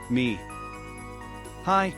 Me. Hi.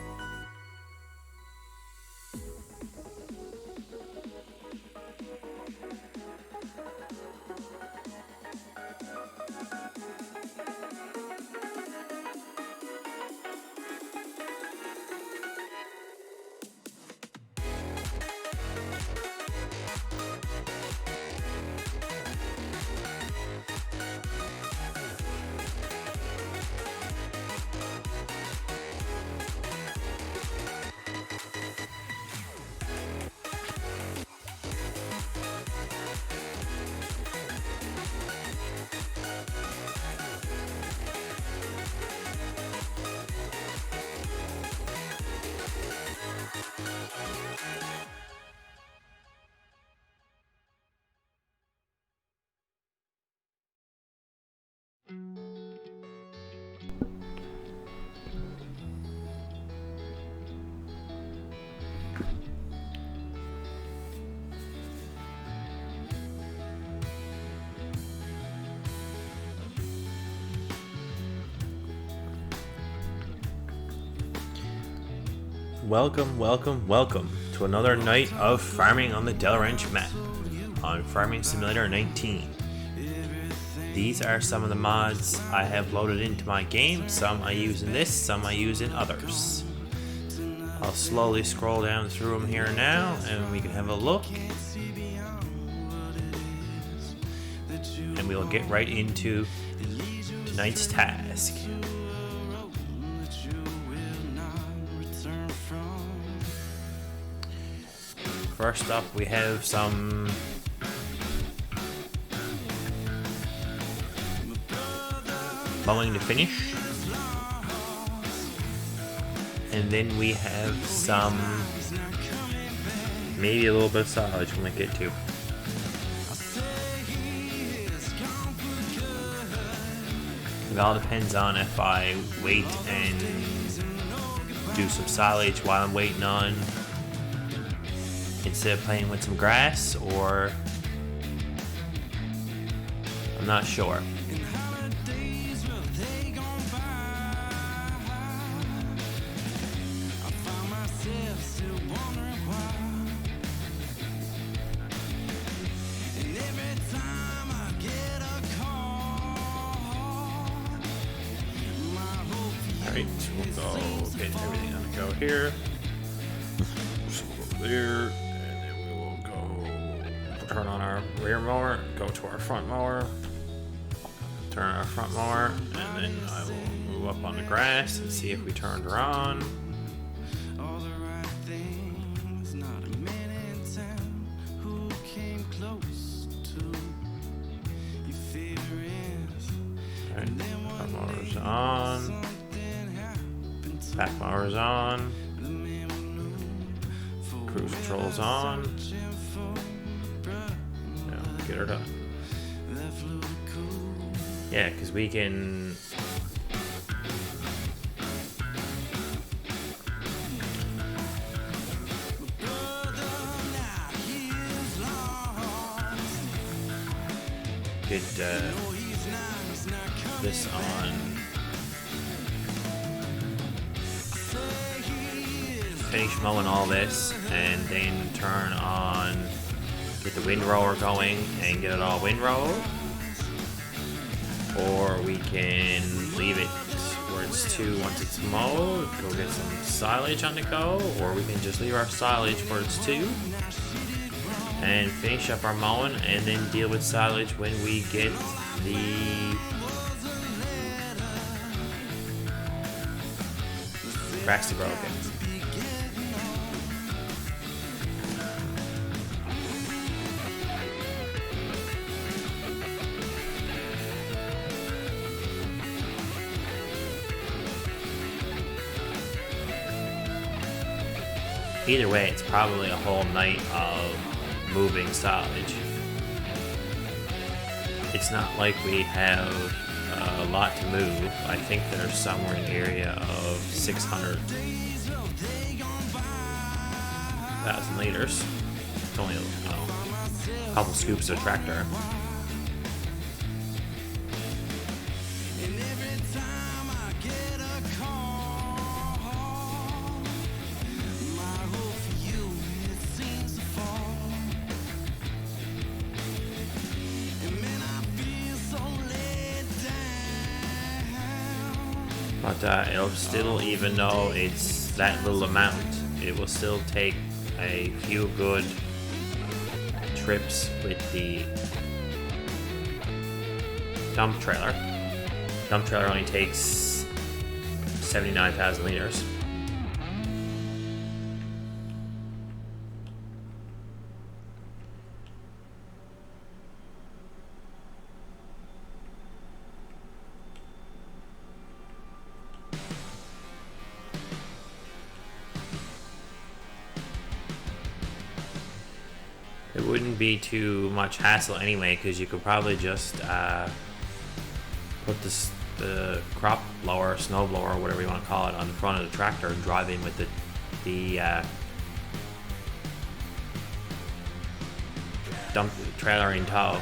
Welcome to another night of farming on the Del Ranch map on Farming Simulator 19. These are some of the mods I have loaded into my game. Some I use in this, some I use in others. I'll slowly scroll down through them here now and we can have a look. And we'll get right into tonight's task. First up, we have some mowing to finish, and then we have some, maybe a little bit of silage we might get to. It all depends on if I wait and do some silage while I'm waiting on, instead of playing with some grass, or I'm not sure. Alright, we'll go get everything on the go here. So we'll go there. Turn on our rear mower, go to our front mower, turn our front mower, and then I will move up on the grass and see if we turned her on. Alright, front mower's on, back mower's on, cruise control's on. Get her done. Yeah, because we can get this on. Finish mowing all this and then turn on, get the windrower going and get it all windrowed, or we can leave it where it's 2 once it's mowed, go get some silage on the go, or we can just leave our silage where it's 2 and finish up our mowing and then deal with silage when we get the grass to grow again. Either way, it's probably a whole night of moving silage. It's not like we have a lot to move. I think there's somewhere in the area of 600,000 liters. It's only a couple scoops of tractor. But it'll still, even though it's that little amount, it will still take a few good trips with the dump trailer. Dump trailer only takes 79,000 liters. It wouldn't be too much hassle anyway, because you could probably just put the crop blower, snow blower, whatever you want to call it, on the front of the tractor and drive in with the dump trailer in tow,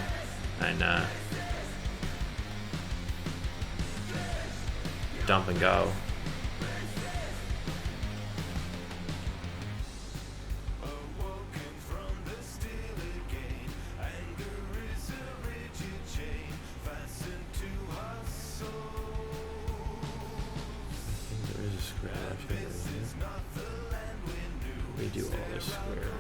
and dump and go. We do all this square.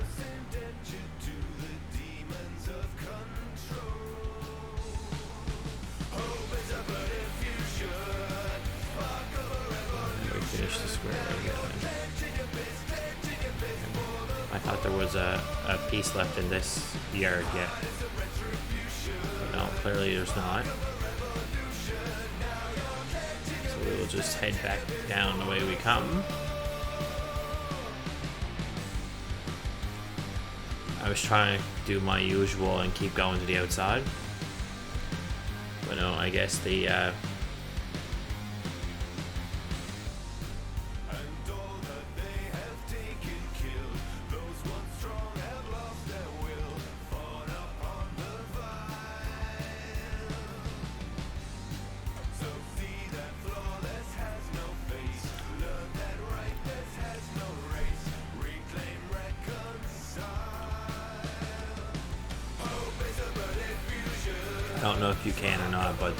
We finish the square again. I thought there was a piece left in this yard yet. But no, clearly there's not. So we will just head back down the way we come. I was trying to do my usual and keep going to the outside. But no, I guess the I don't know if you can or not, but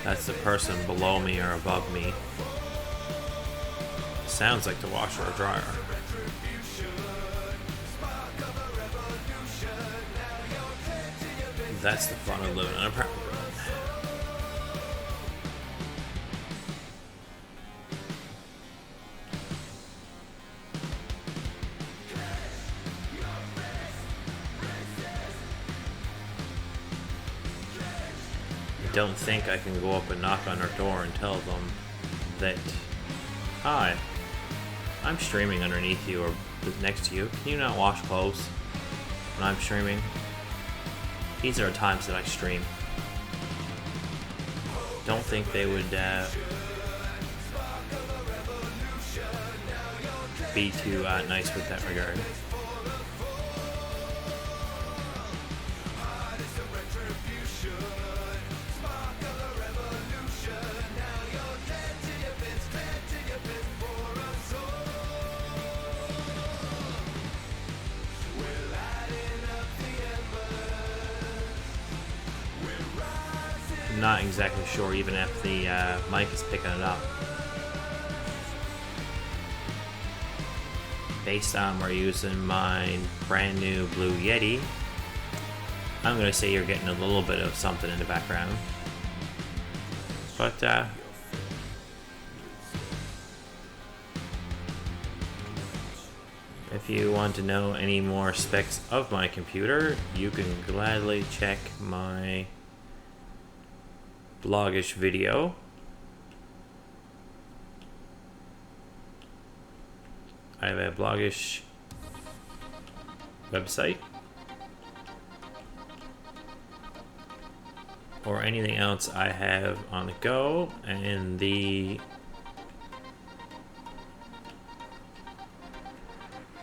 that's the person below me or above me. Sounds like the washer or dryer. That's the fun of living in an apartment. Don't think I can go up and knock on their door and tell them that, hi, I'm streaming underneath you or next to you. Can you not wash clothes when I'm streaming? These are times that I stream. Don't think they would be too nice with that regard. Not exactly sure even if the mic is picking it up. Based on we're using my brand new Blue Yeti, I'm gonna say you're getting a little bit of something in the background. But if you want to know any more specs of my computer, you can gladly check my blogish video. I have a blogish website, or anything else I have on the go, and the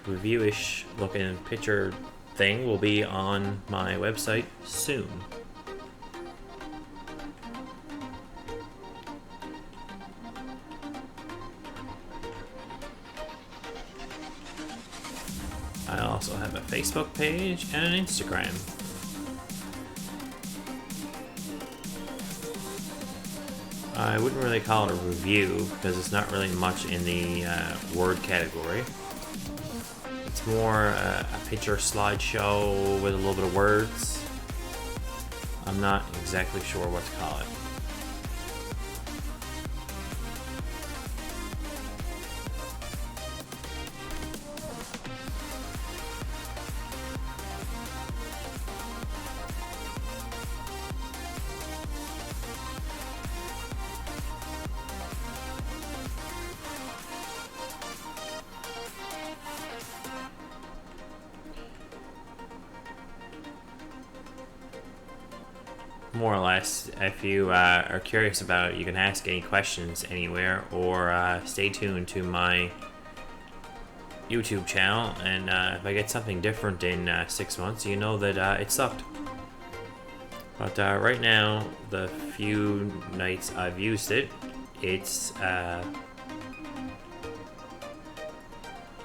reviewish looking picture thing will be on my website soon. I also have a Facebook page and an Instagram. I wouldn't really call it a review because it's not really much in the word category. It's more a picture slideshow with a little bit of words. I'm not exactly sure what to call it. More or less, if you are curious about it, you can ask any questions anywhere, or stay tuned to my YouTube channel, and if I get something different in 6 months, you know that it sucked. But right now, the few nights I've used it, it's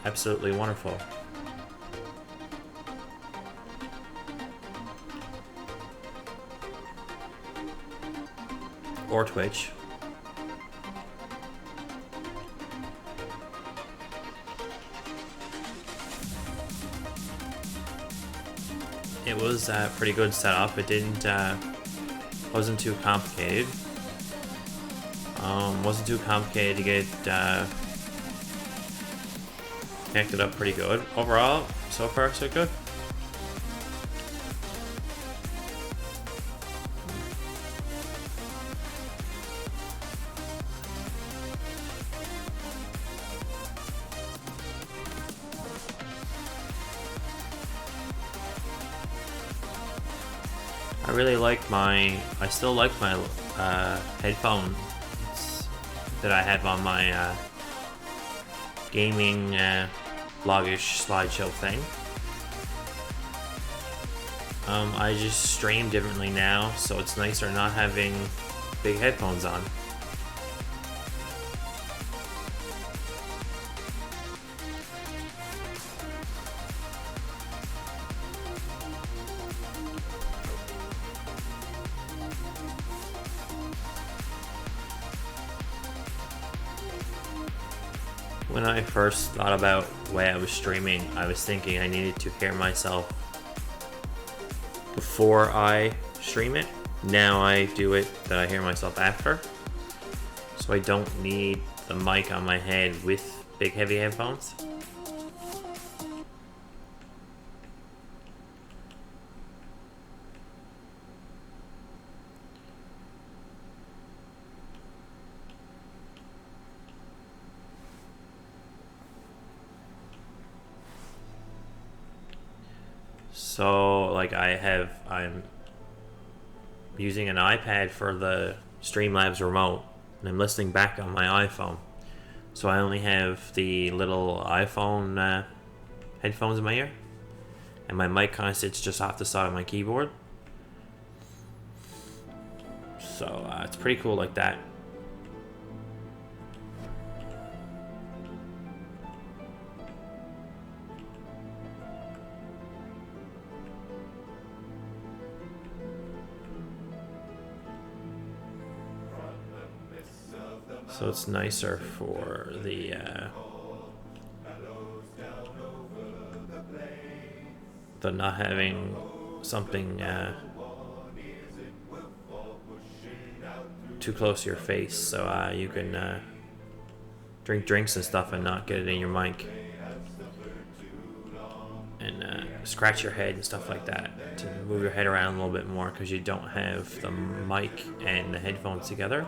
absolutely wonderful. Or Twitch. It was a pretty good setup. It wasn't too complicated. Wasn't too complicated to get connected up pretty good. Overall, so far so good. I still like my headphones that I have on my gaming vlogish slideshow thing. I just stream differently now, so it's nicer not having big headphones on. When I first thought about why I was streaming, I was thinking I needed to hear myself before I stream it. Now I do it that I hear myself after. So I don't need the mic on my head with big heavy headphones. So, like, I'm using an iPad for the Streamlabs remote, and I'm listening back on my iPhone. So I only have the little iPhone headphones in my ear, and my mic kind of sits just off the side of my keyboard. So it's pretty cool like that. So it's nicer for the not having something too close to your face, so you can drink drinks and stuff and not get it in your mic, and scratch your head and stuff like that to move your head around a little bit more because you don't have the mic and the headphones together.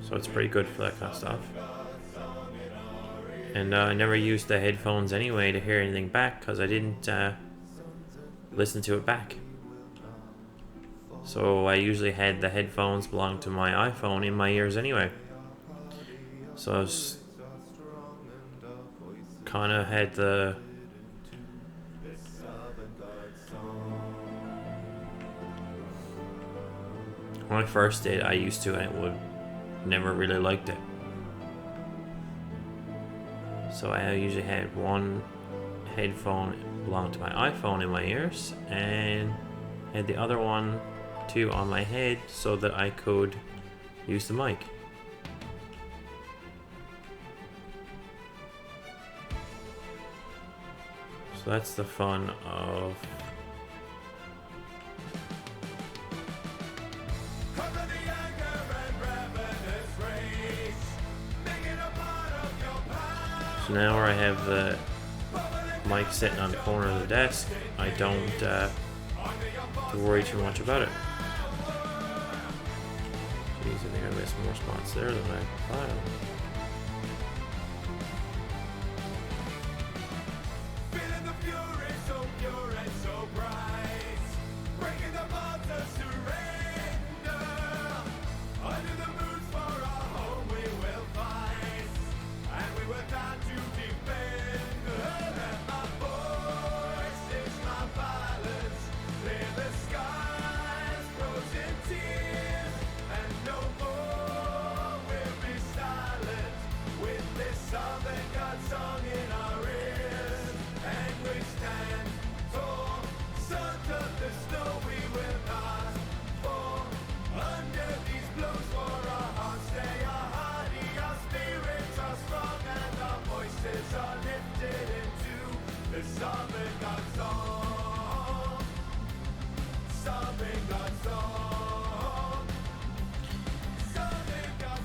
So it's pretty good for that kind of stuff. And I never used the headphones anyway to hear anything back because I didn't listen to it back. So I usually had the headphones belong to my iPhone in my ears anyway. So I was kind of had the When I first did, I used to, and it would never really liked it. So I usually had one headphone belonged to my iPhone in my ears, and had the other one too on my head so that I could use the mic. So that's the fun of so now where I have the mic sitting on the corner of the desk, I don't have to worry too much about it. Jeez, I think I missed more spots there than I thought.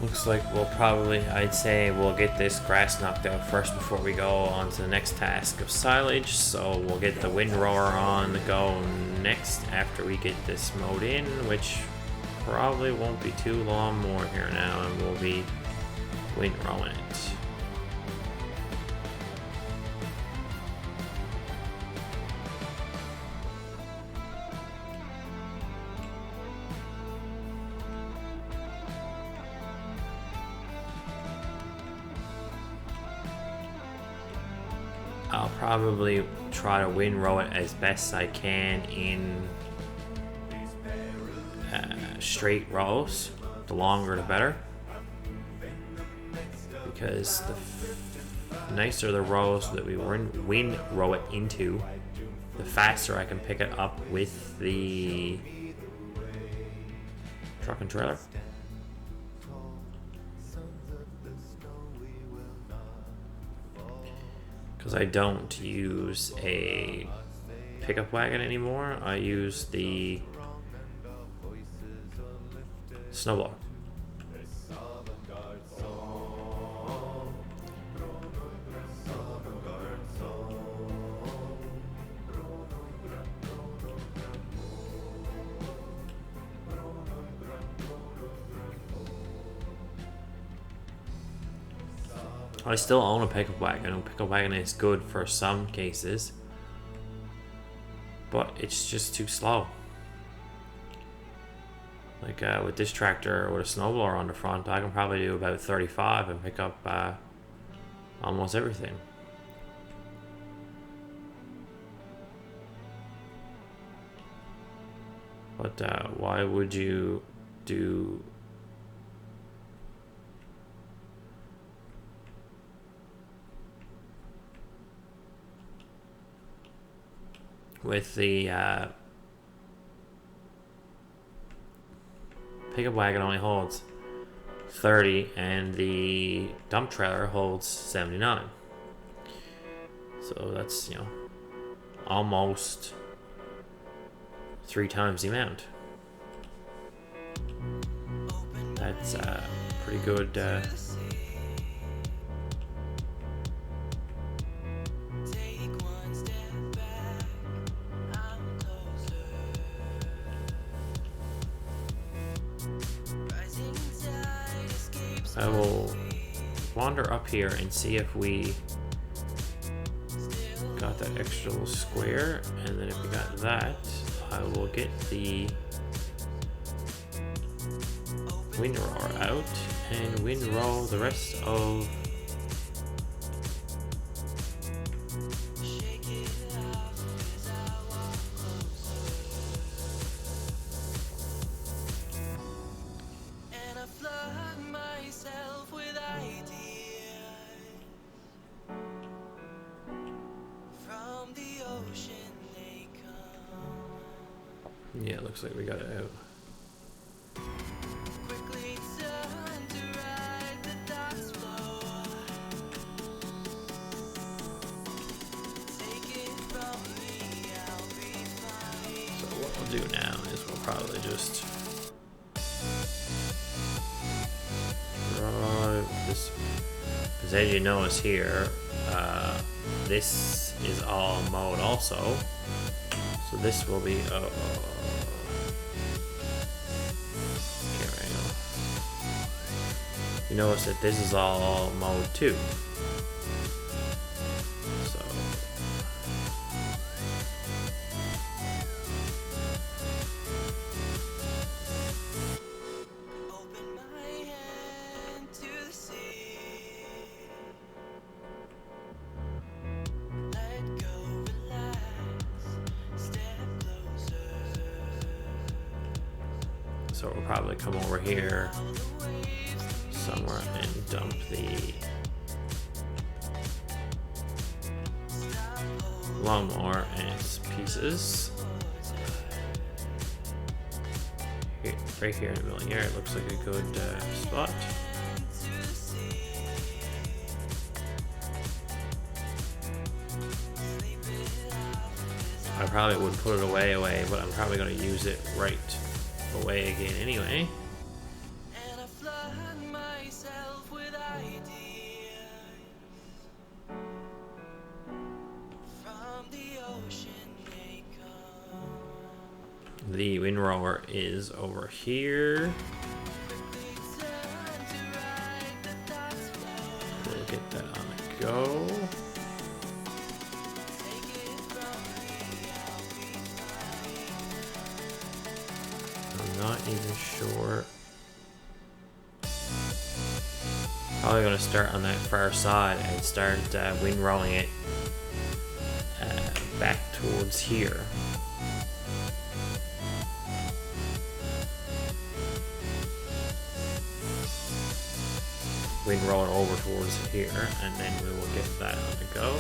Looks like I'd say we'll get this grass knocked out first before we go on to the next task of silage. So we'll get the windrower on the go next after we get this mowed in, which probably won't be too long more here now, and we'll be windrowing it. I'll probably try to windrow it as best I can in straight rows. The longer the better, because the nicer the rows that we windrow it into, the faster I can pick it up with the truck and trailer. Because I don't use a pickup wagon anymore, I use the snowblower. I still own a pickup wagon. A pickup wagon is good for some cases, but it's just too slow. Like with this tractor with a snowblower on the front, I can probably do about 35 and pick up almost everything. But why would you do with the pickup wagon only holds 30 and the dump trailer holds 79, so that's, you know, almost 3 times the amount. That's pretty good. I will wander up here and see if we got that extra little square, and then if we got that, I will get the windrower out and windrow the rest of Yeah, it looks like we got it out. So what we'll do now is we'll probably just draw this, because as you notice here, this is all mode also. So this will be camera angle. You notice that this is all mode 2. So So we'll probably come over here somewhere and dump the lawnmower and its pieces. Here, right here in the middle here, it looks like a good spot. I probably would put it away, but I'm probably going to use it right away again anyway. The windrower is over here. We'll get that on the go. I'm not even sure. Probably going to start on that far side and start windrowing it back towards here. Windrow it over towards here, and then we will get that on the go.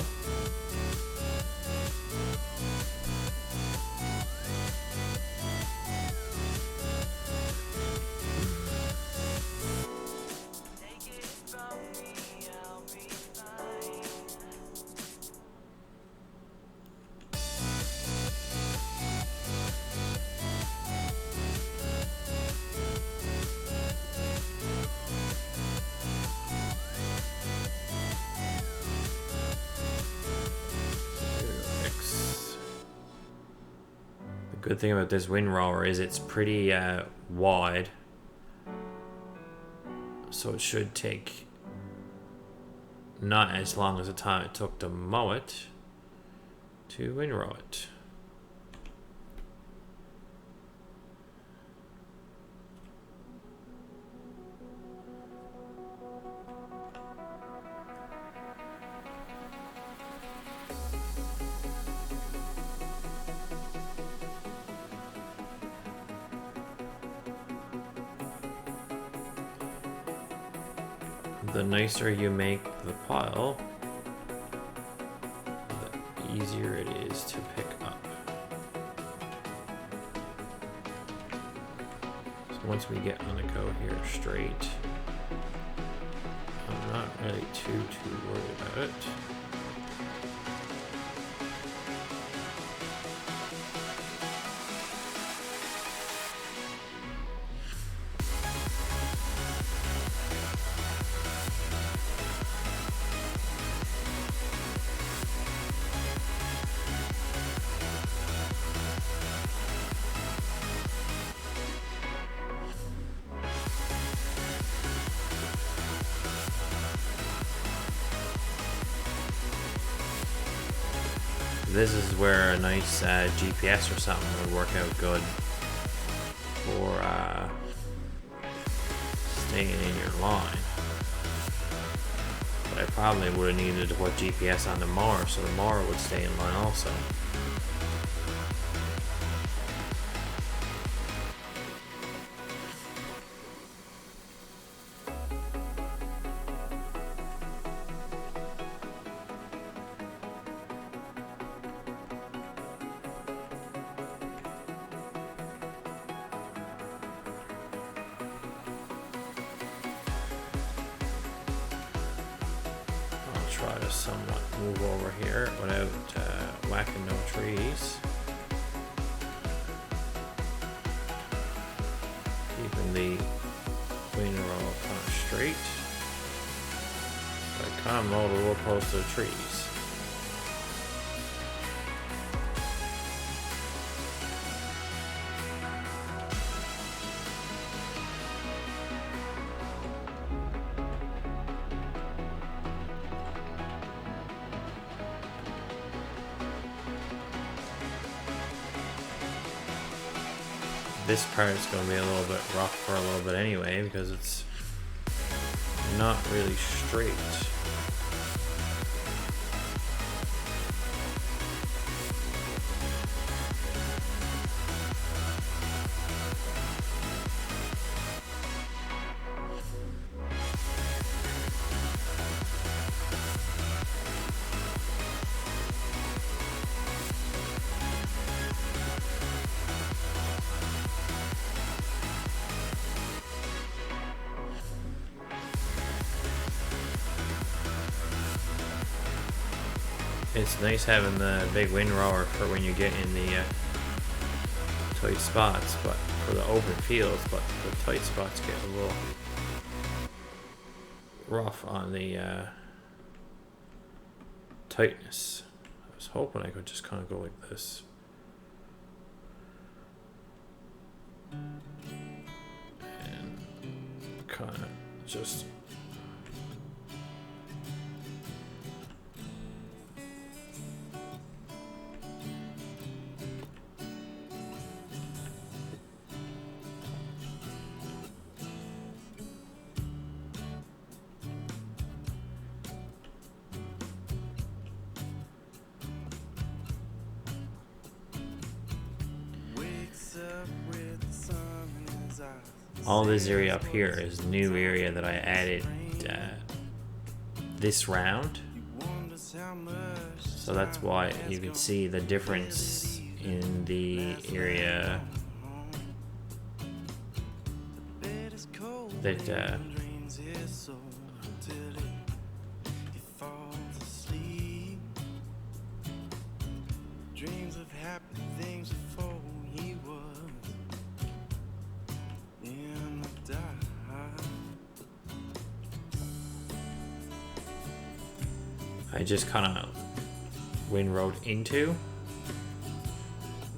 Good thing about this windrower is it's pretty wide, so it should take not as long as the time it took to mow it to windrow it. The nicer you make the pile, the easier it is to pick up. So once we get on the go here straight, I'm not really too worried about it. This is where a nice GPS or something would work out good for staying in your line. But I probably would have needed to put GPS on the mower so the mower would stay in line also. try to somewhat move over here without whacking no trees. Keeping the windrow kind of straight. But I kind of mowed a little close to the trees. This part is going to be a little bit rough for a little bit anyway, because it's not really straight. It's nice having the big windrower for when you get in the tight spots, but for the open fields, but the tight spots get a little rough on the tightness. I was hoping I could just kind of go like this. And kind of just all this area up here is new area that I added this round, so that's why you can see the difference in the area that I just kind of windrowed into.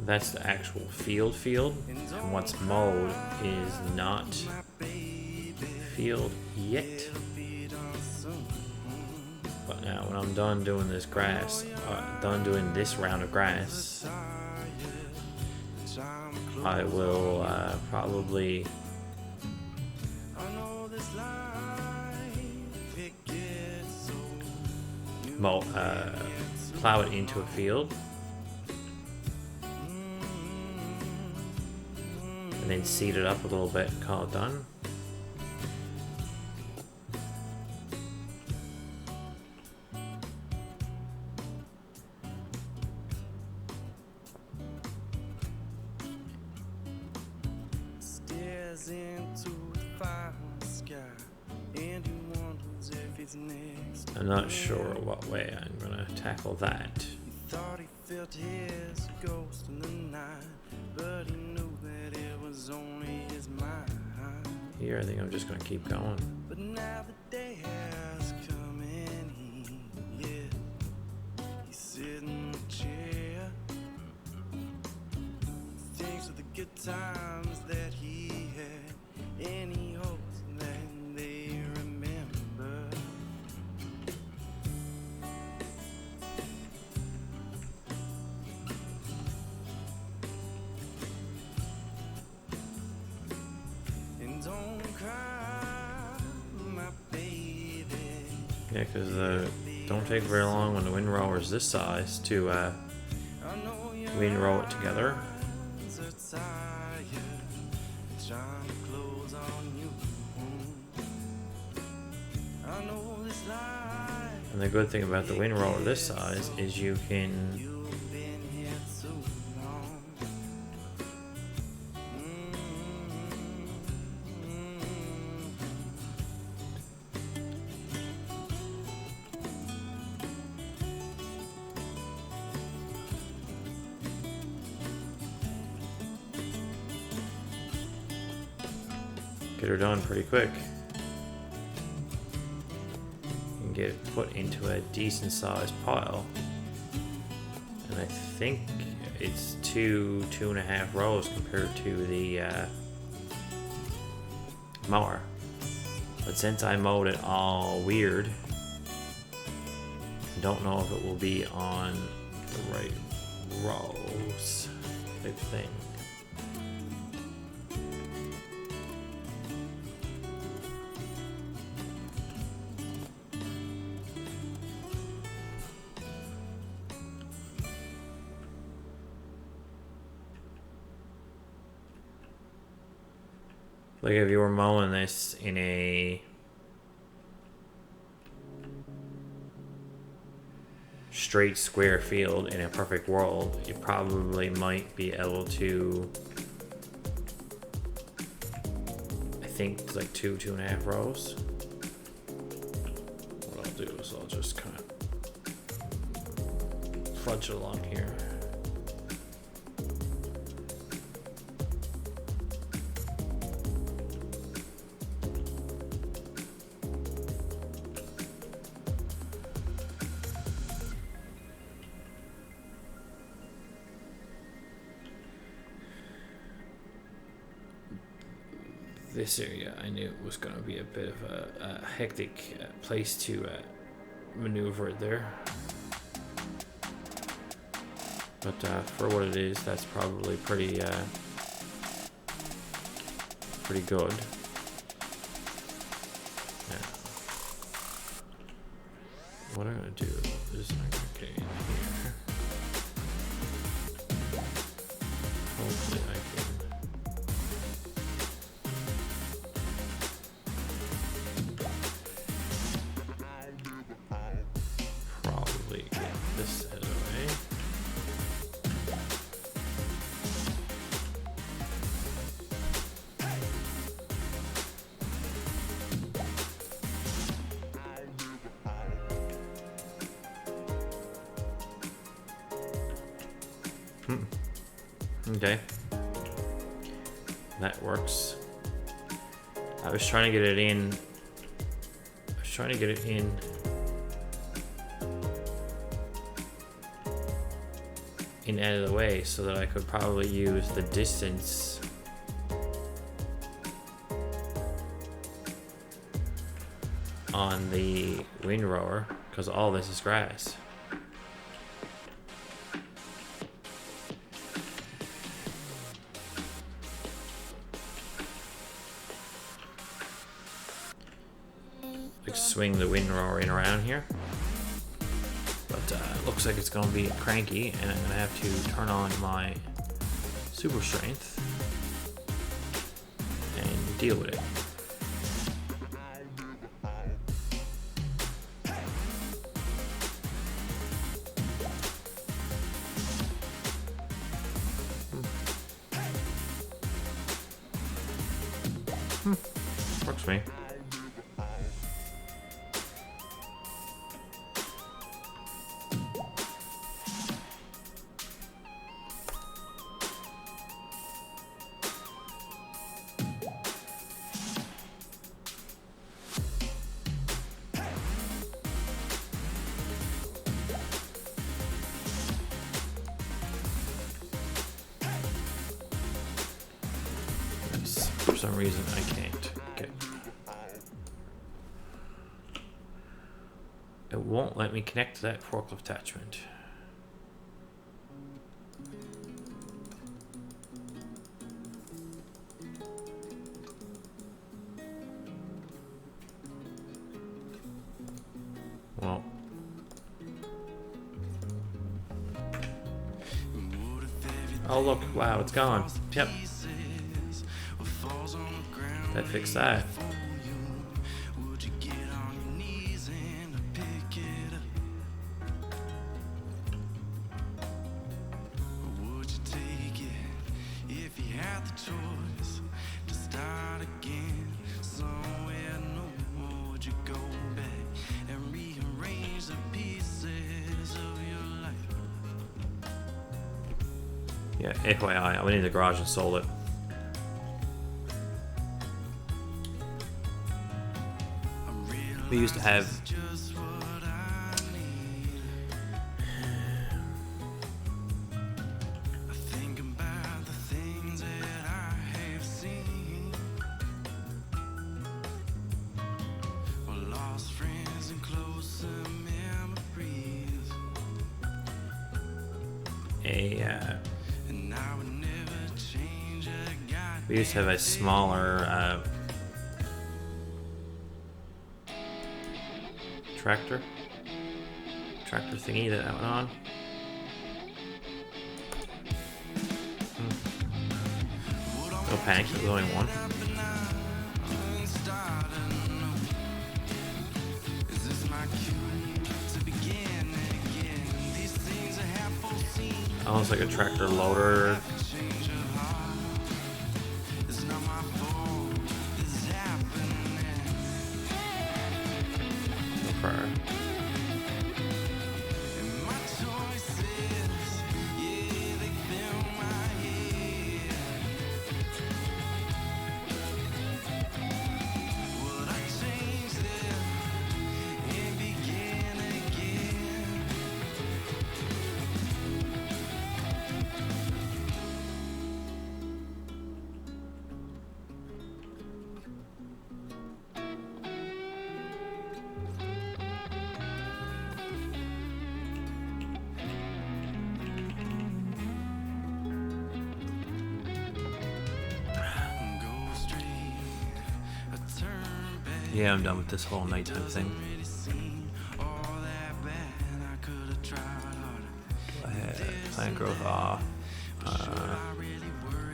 That's the actual field, and what's mowed is not field yet. But now when I'm done doing this grass, done doing this round of grass, I will probably plow it into a field and then seed it up a little bit and call it done. I'm not sure what way I'm gonna tackle that. Thought he felt his ghost in the night, but he knew that it was only his mind. Here, I think I'm just gonna keep going. But now the day has come and he's sitting in the chair. Thinks of the good times that he had, and he hopes that they remember. Yeah, because don't take very long when the windrower is this size to windrow it together. And the good thing about the windrower this size is you can get her done pretty quick. And get it put into a decent sized pile. And I think it's 2.5 rows compared to the mower. But since I mowed it all weird, I don't know if it will be on the right rows type thing. Like if you were mowing this in a straight square field in a perfect world, you probably might be able to, I think it's like 2.5 rows. What I'll do is I'll just kind of fudge it along here. This area, I knew it was going to be a bit of a hectic place to maneuver there. But for what it is, that's probably pretty good. Yeah. What I'm going to do is I'm going to get in here. Hopefully I can probably get this out of the way. Okay, that works. I was trying to get it in. Out of the way so that I could probably use the distance on the windrower, because all this is grass. Like swing the windrower in around here. But looks like it's going to be cranky, and I'm going to have to turn on my super strength and deal with it. Works for me. For some reason I can't get. It won't let me connect to that forklift attachment. Well. Oh look, wow, it's gone. Yep. That fixed that. Yeah, FYI, I went in the garage and sold it. We used to have we used to have a smaller tractor thingy that went on. No panic, there's only one. Almost like a tractor loader. Yeah, I'm done with this whole nighttime thing. Go ahead. Plant growth off.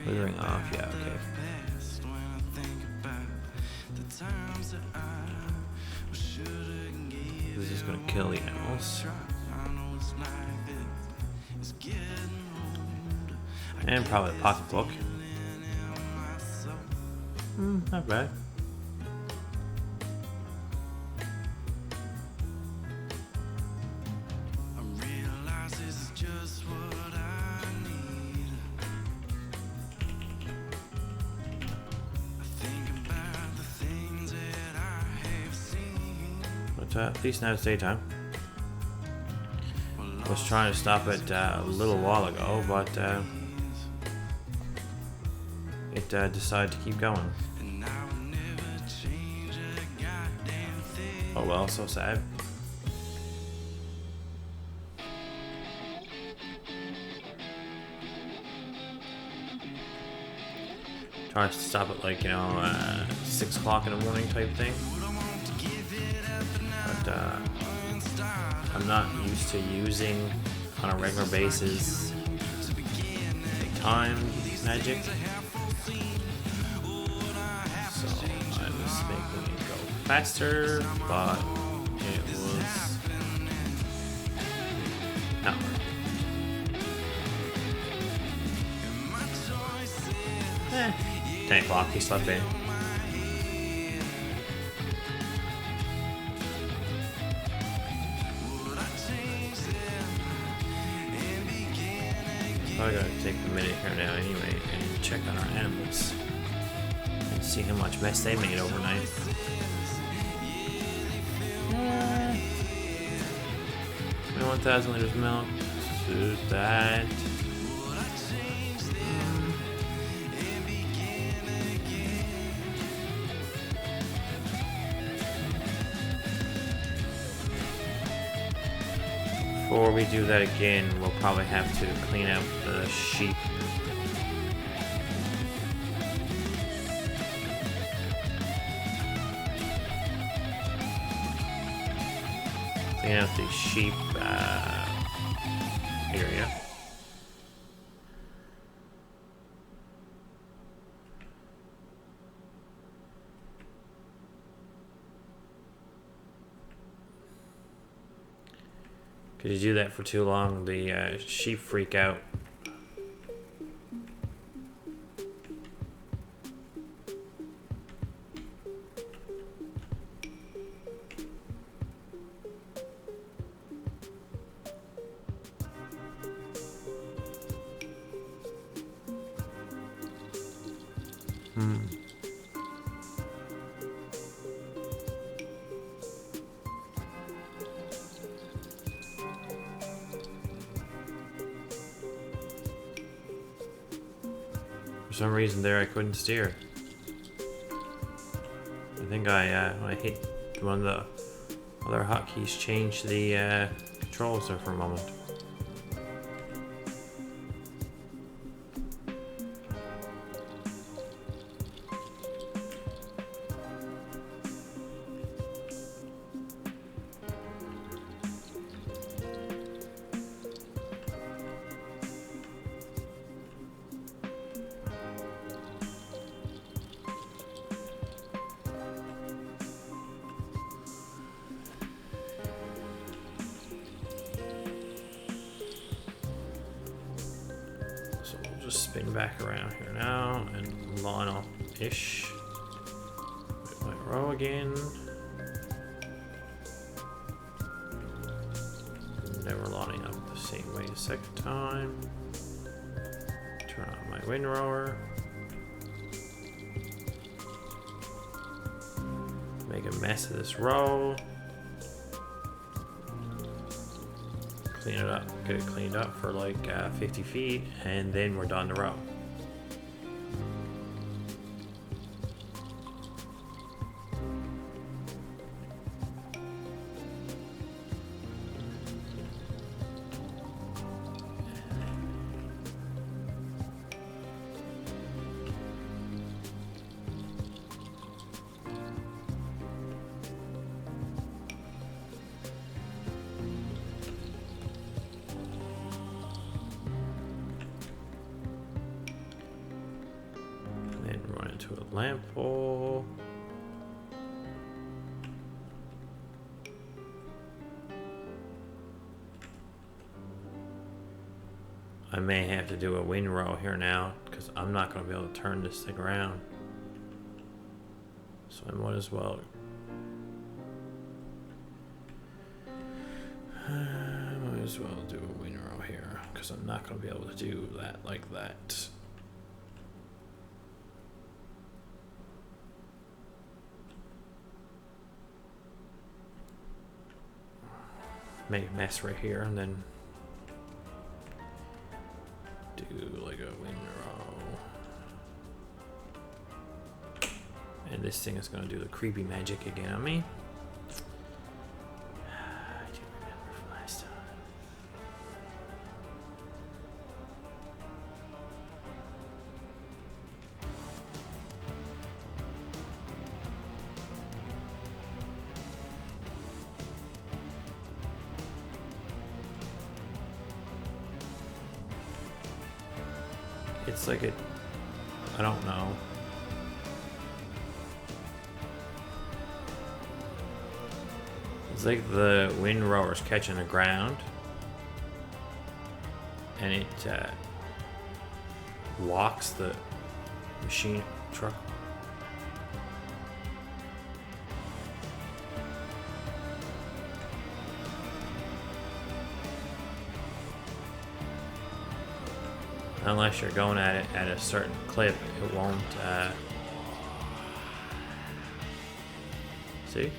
Withering off. Yeah, okay. This is going to kill the animals. And probably a pocketbook. Not bad. At least now it's daytime. I was trying to stop it a little while ago, but it decided to keep going. Oh well, so sad. Trying to stop it like, 6 o'clock in the morning type thing. But I'm not used to using on a regular basis time magic, so I was making it go faster, but it was not working. 10 o'clock, he slept in. I gotta take a minute here now anyway and check on our animals and see how much mess they made overnight. 21,000 liters of milk. So that. Before we do that again, we'll probably have to clean out the sheep. Clean out the sheep area. Because you do that for too long, the sheep freak out. For some reason there I couldn't steer. I think when I hit one of the other hotkeys, changed the controls there for a moment. So we'll just spin back around here now and line up-ish. My row again. Never lining up the same way a second time. Turn on my windrower. Make a mess of this row. Clean it up, get it cleaned up for like 50 feet, and then we're done the row. To a lamp pole. I may have to do a windrow here now because I'm not going to be able to turn this thing around. So I might as well. Do a windrow here because I'm not going to be able to do that like that. Make a mess right here and then do like a windrow. And this thing is going to do the creepy magic again on me. I do remember from last time. It's like I don't know. It's like the windrower's catching the ground and it walks the machine truck. Unless you're going at it at a certain clip, it won't, see?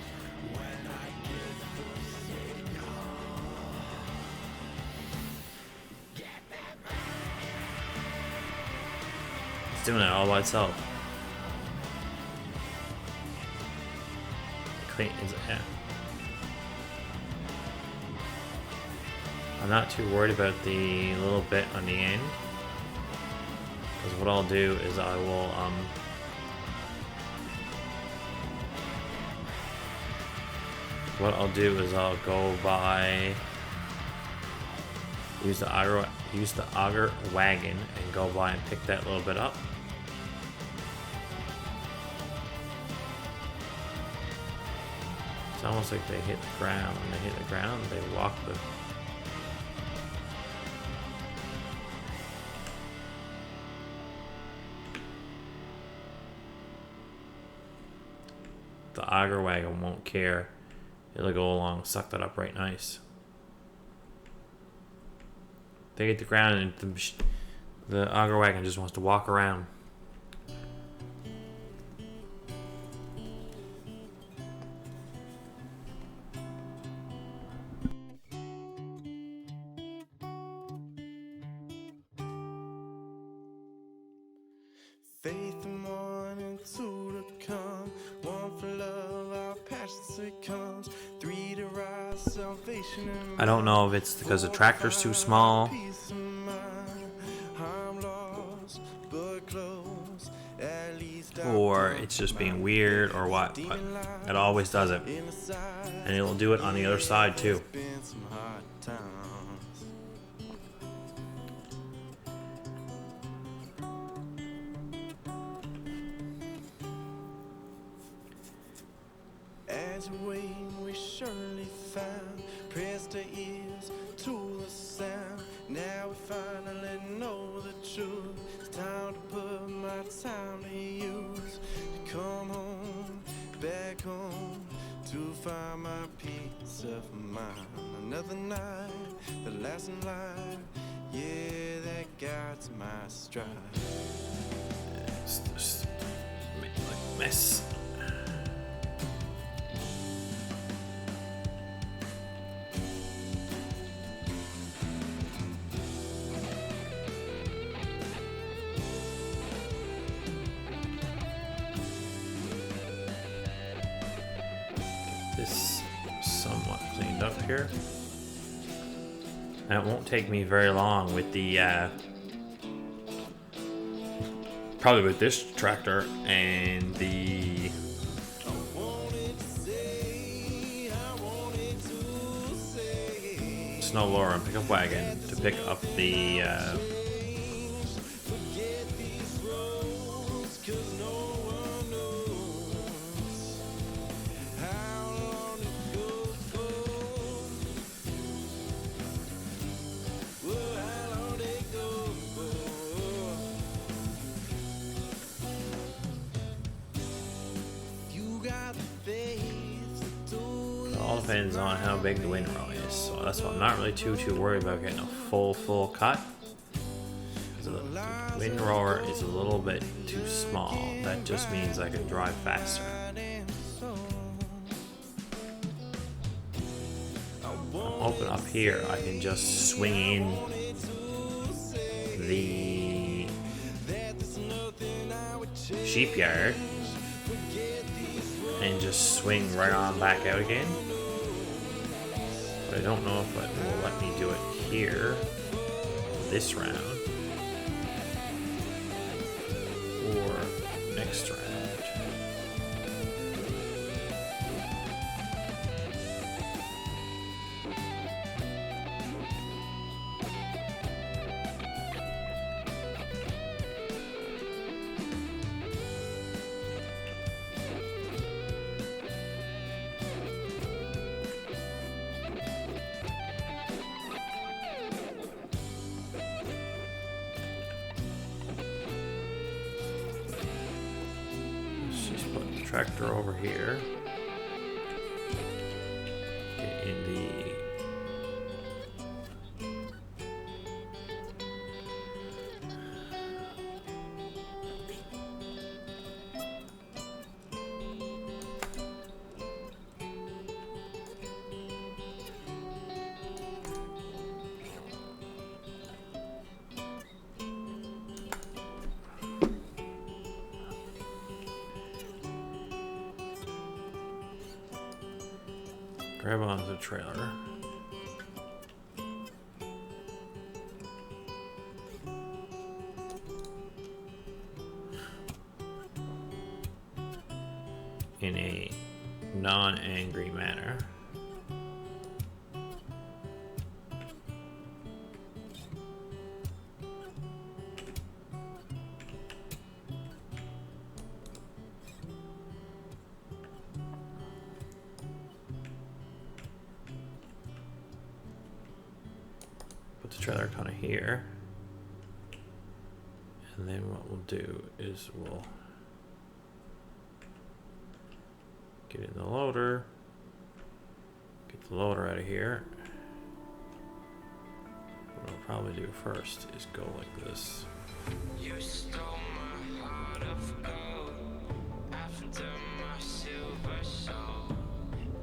It's doing it all by itself. Yeah. I'm not too worried about the little bit on the end. Because what I'll do is I will I'll go by use the auger wagon and go by and pick that little bit up. It's almost like they hit the ground. When they hit the ground, they walk the auger wagon won't care. It'll go along, suck that up right nice. They hit the ground and the auger wagon just wants to walk around. Faith in one and two to come. One for love, our passion succumbs. Three to rise, salvation and I don't know if it's because the tractor's too small. peace of mind. I'm lost, but close. At least Or it's just being weird or what, but it always does it. And it'll do it on the other side too. been some hard times. As we wait, we surely found. Press the ears to the sound. Now we finally know the truth. It's time to put my time to use. To come home, back home, to find my peace of mind. Another night, the last in life, yeah, that guides my stride. It's just make like a mess. This somewhat cleaned up here. And it won't take me very long with the probably with this tractor and the snow blower and pickup wagon to pick up the all depends on how big the windrow is, so that's why I'm not really too worried about getting a full cut. The windrower is a little bit too small. That just means I can drive faster. Open up here, I can just swing in the sheep yard and just swing right on back out again. But I don't know if it will let me do it here this round or next round. Tractor over here. Get in the grab onto the trailer. In a non-angry manner. Put the trailer kind of here. And then what we'll do is we'll get in the loader, get the loader out of here. What I'll probably do first is go like this. You stole my heart of gold after my silver soul.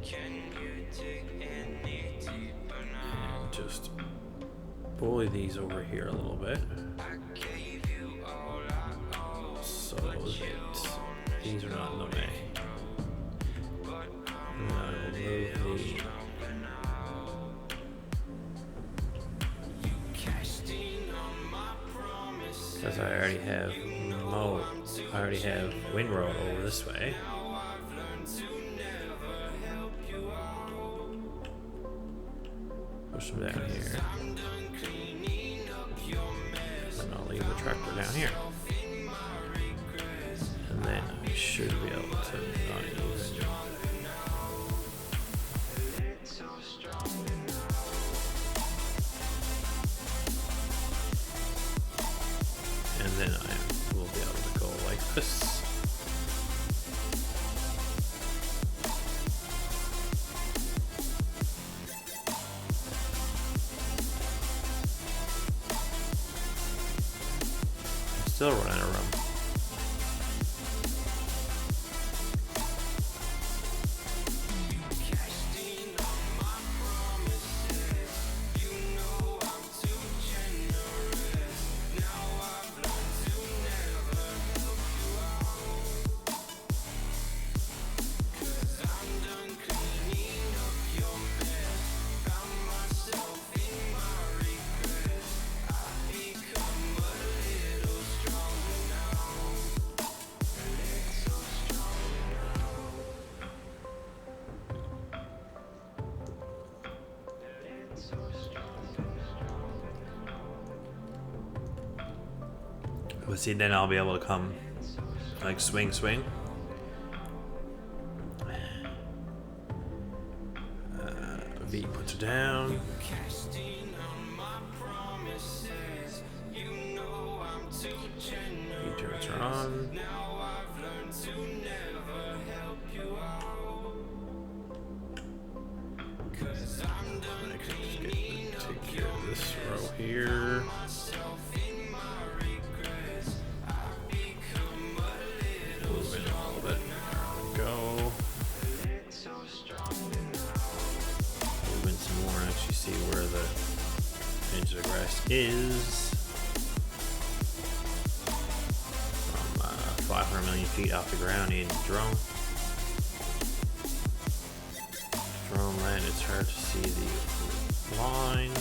Can you dig any deeper now? And just bully these over here a little bit. I gave you all I owe. So close it. These are not in the way. And I will move the because I already have windrow over this way. Push them down here. And I'll leave the tractor down here. And then I should be able to not use it. And then I will be able to go like this. I'm still running out of room. But see, then I'll be able to come, like, swing. V puts it down. V turns her on. I can just take care of this row here. Where the edge of the grass is from 500 million feet off the ground in drone land. It's hard to see the line.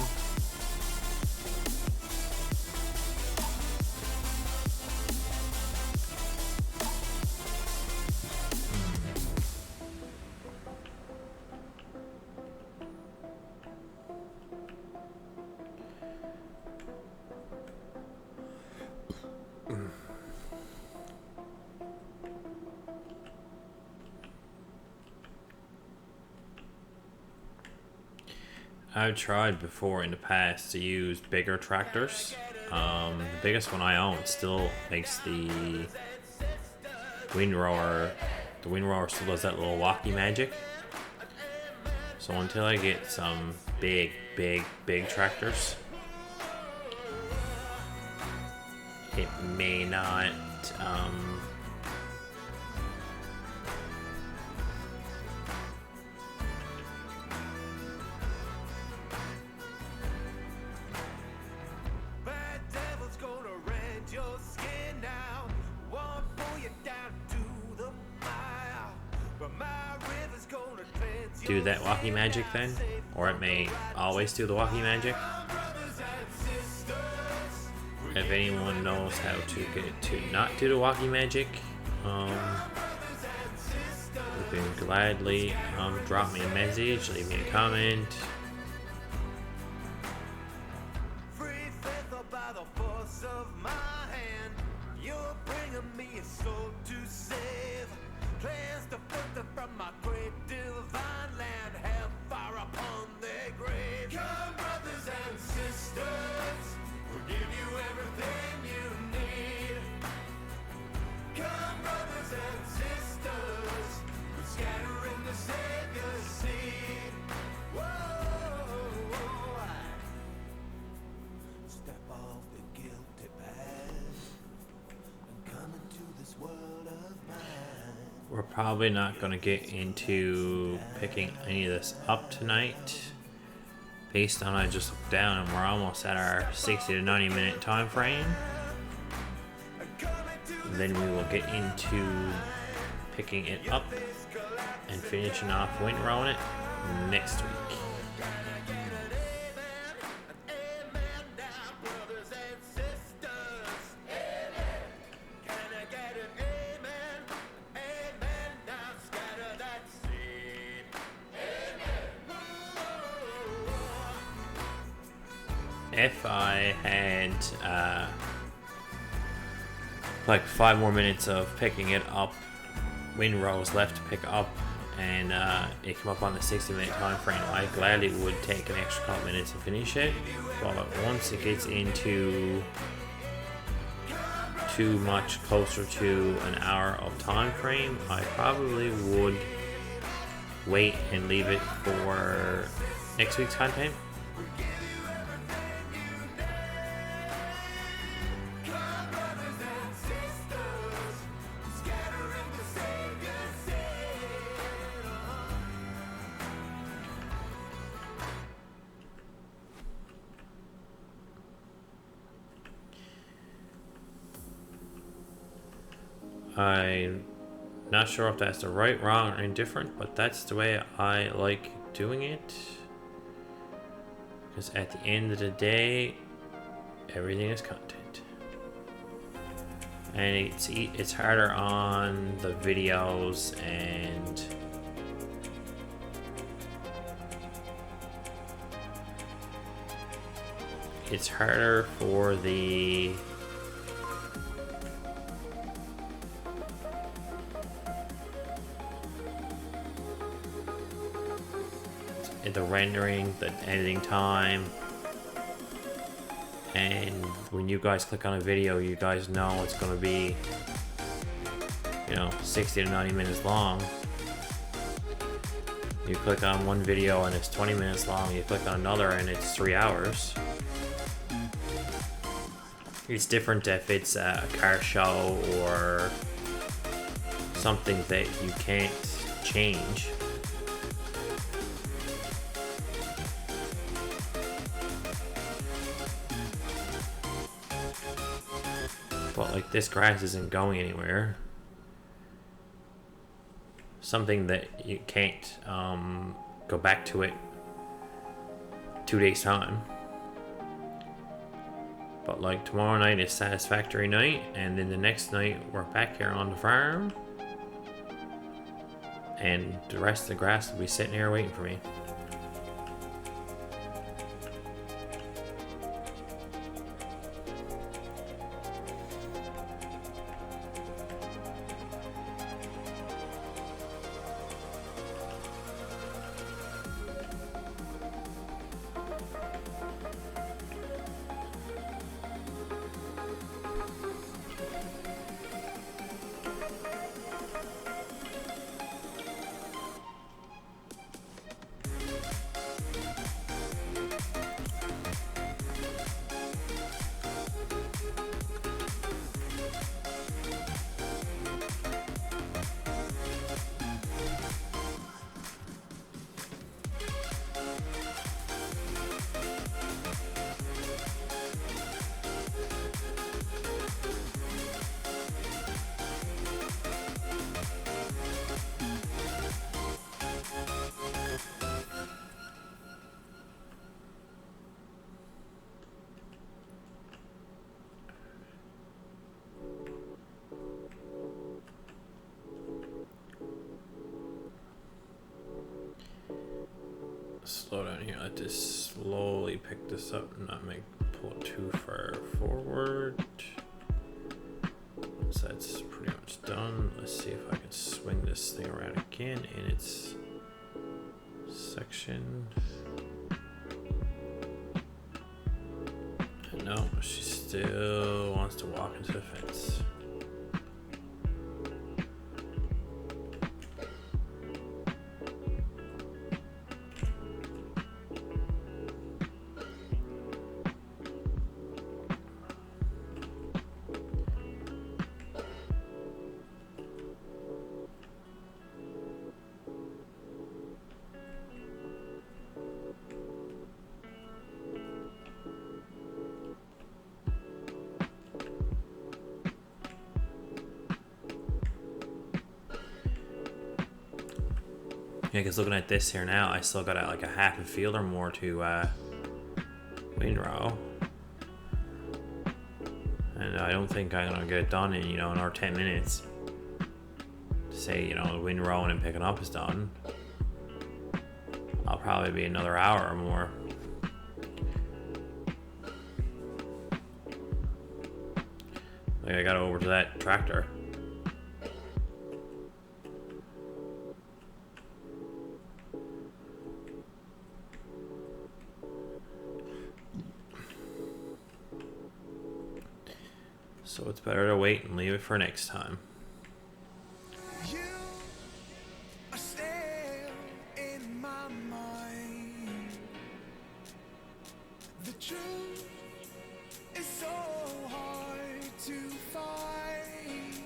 I've tried before in the past to use bigger tractors. The biggest one I own still makes the windrower. The windrower still does that little walkie magic. So until I get some big tractors, it may not. Do that walkie magic then, or it may always do the walkie magic. If anyone knows how to get it to not do the walkie magic, you can gladly drop me a message, leave me a comment. We're probably not going to get into picking any of this up tonight. Based on I just looked down and we're almost at our 60 to 90 minute time frame. Then we will get into picking it up and finishing off windrowing it next week. If I had like 5 more minutes of picking it up, windrows left to pick up, and it came up on the 60-minute time frame, I gladly would take an extra couple minutes to finish it. But once it gets into too much closer to an hour of time frame, I probably would wait and leave it for next week's content. I'm not sure if that's the right, wrong, or indifferent, but that's the way I like doing it. Because at the end of the day, everything is content. And it's harder on the videos, and it's harder for the rendering, the editing time, and when you guys click on a video, you guys know it's going to be, 60 to 90 minutes long. You click on one video and it's 20 minutes long, you click on another and it's 3 hours. It's different if it's a car show or something that you can't change. But like, this grass isn't going anywhere. Something that you can't go back to it 2 days time. But like, tomorrow night is satisfactory night, and then the next night we're back here on the farm, and the rest of the grass will be sitting here waiting for me. Slow down here, let this slowly pick this up and not pull it too far forward. So that's pretty much done. Let's see if I can swing this thing around again in its section. No, she still wants to walk into the fence. Yeah, because looking at this here now, I still got like a half a field or more to windrow. And I don't think I'm gonna get it done in, another 10 minutes. To say, the windrowing and picking up is done. I'll probably be another hour or more. Like I got over to that tractor. So it's better to wait and leave it for next time. You are still in my mind. The truth is so hard to find.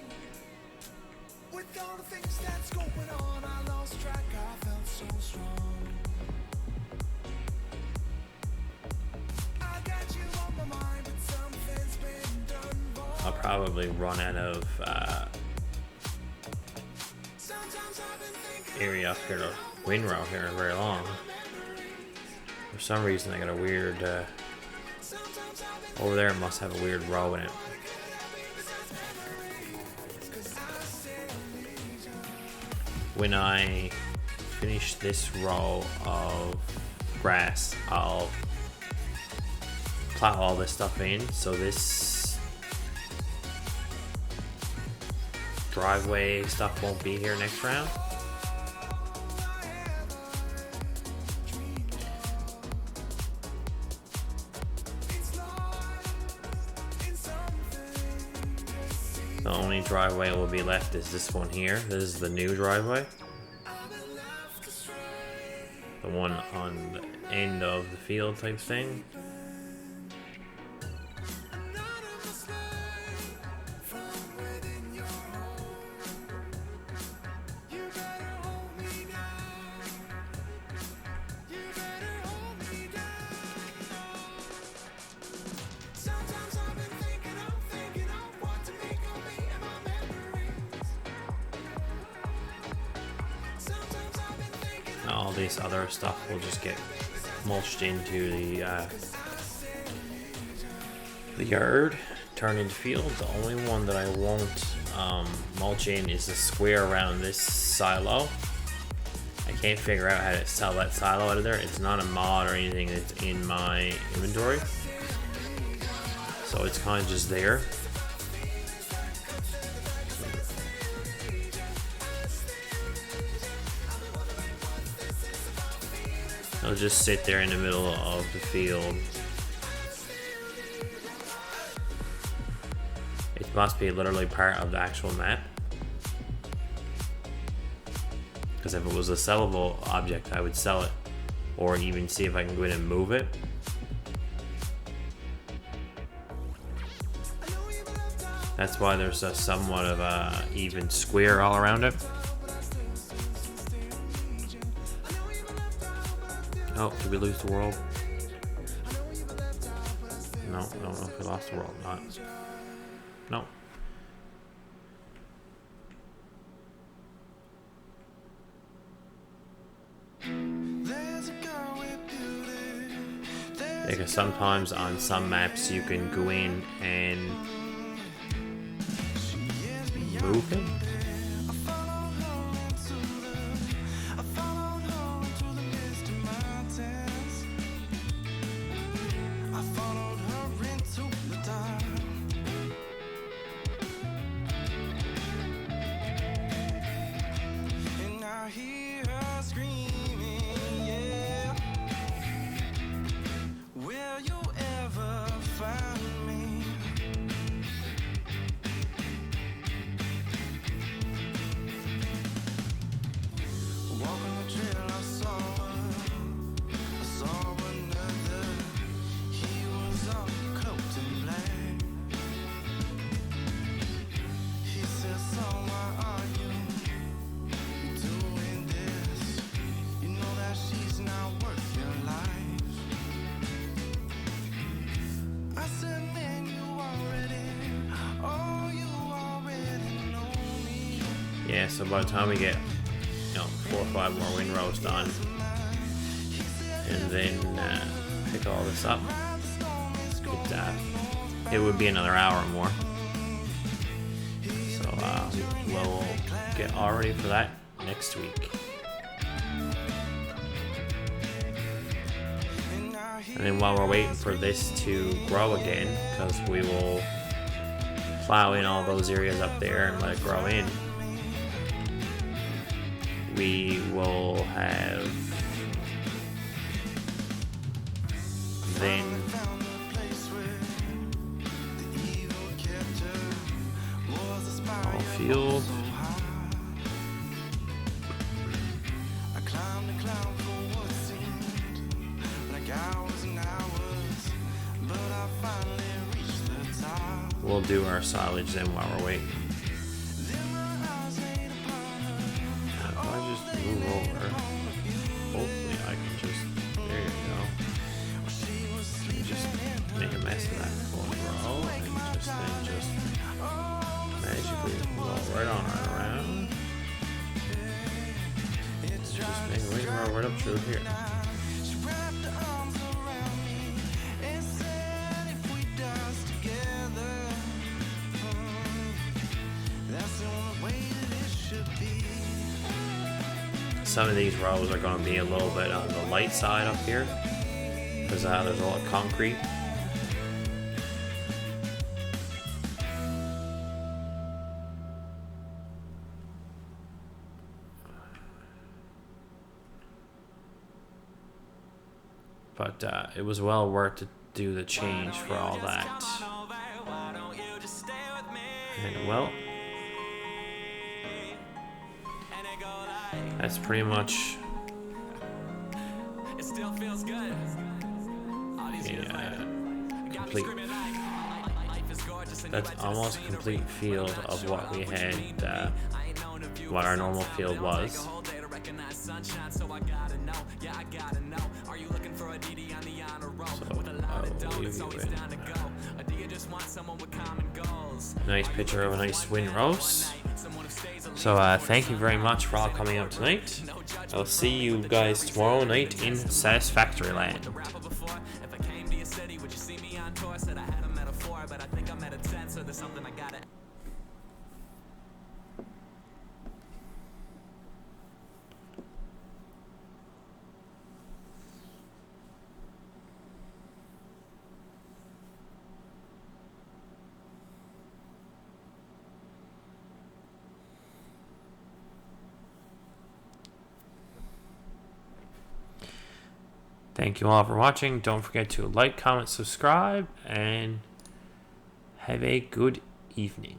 With all the things that's going on, I lost track. I felt so strong. I got you on my mind, but something's been done wrong. I'll probably run out of area up here to windrow here very long. For some reason I got a weird over there. It must have a weird row in it. When I finish this row of grass, I'll plow all this stuff in, so this driveway stuff won't be here next round. The only driveway will be left is this one here. This is the new driveway. The one on the end of the field type thing. All this other stuff will just get mulched into the yard, turned into field. The only one that I won't mulch in is the square around this silo. I can't figure out how to sell that silo out of there. It's not a mod or anything that's in my inventory, so it's kind of just there. It'll just sit there in the middle of the field. It must be literally part of the actual map. Because if it was a sellable object, I would sell it. Or even see if I can go in and move it. That's why there's a somewhat of a even square all around it. Oh, did we lose the world? No, I don't know if we lost the world or not. No. Because sometimes on some maps you can go in and move it. Yeah, so by the time we get, 4 or 5 more windrows done, and then pick all this up. It would be another hour or more. So we'll get all ready for that next week. And then while we're waiting for this to grow again, because we will plow in all those areas up there and let it grow in, we will have then all field. We'll do our silage then while we're waiting. Now, if I just move over, hopefully I can just, there you go. And just make a mess of that one row and just magically roll right on right around. And just make a windrow right up through here. Some of these rows are going to be a little bit on the light side up here because there's a lot of concrete. But it was well worth to do the change for all that. And well, that's pretty much complete. That's almost a complete field of what we had, what our normal field was. So I'll leave you in. Nice picture of a nice windrows. So thank you very much for all coming out tonight. I'll see you guys tomorrow night in Satisfactory Land. Thank you all for watching. Don't forget to like, comment, subscribe, and have a good evening.